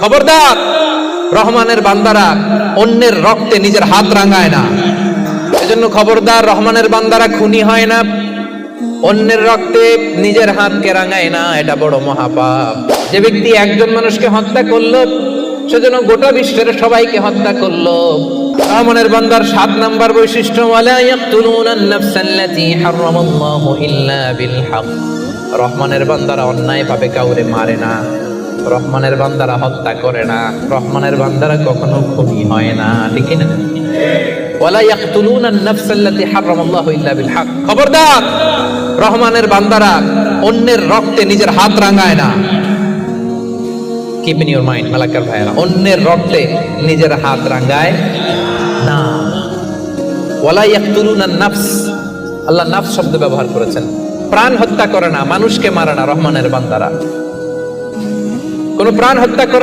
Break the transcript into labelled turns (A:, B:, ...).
A: খবরদার, রহমানের বান্দারা অন্যের রক্তে নিজের হাত রাঙায় না। এজন্য খবরদার, রহমানের বান্দারা খুনি হয় না, অন্যের রক্তে নিজের হাতকে রাঙায় না, এটা বড় মহাপাপ। যে ব্যক্তি একজন মানুষকে হত্যা করলো, সেজন্য গোটা বিশ্বের সবাইকে হত্যা করলো। রহমানের বান্দার 7 নাম্বার বৈশিষ্ট্য, ওয়ালা ইয়াকতুলুনান নাফসাল্লাতী হারামাল্লাহু ইল্লা বিল হক। রহমানের বান্দারা অন্যায় ভাবে কাউরে মারে না, রহমানের বান্দারা হত্যা করে না, রহমানের বান্দারা কখনো খুনি হয় না, ঠিক না? ওয়ালা ইয়াকতুলুনান নাফসাল্লাতী হারামাল্লাহু ইল্লা বিল হক। খবরদার, রহমানের বান্দারা অন্যের রক্তে নিজের হাত রাঙায় না। Keep in your mind Malakar ভাইরা, অন্যের রক্তে নিজের হাত রাঙায় না। ওয়ালা ইয়াকতুলুনান নাফস, আল্লাহ নাফস শব্দ ব্যবহার করেছেন। প্রাণ হত্যা করে না, মানুষকে মারে না রহমানের বান্দারা, কোন প্রাণ হত্যা করে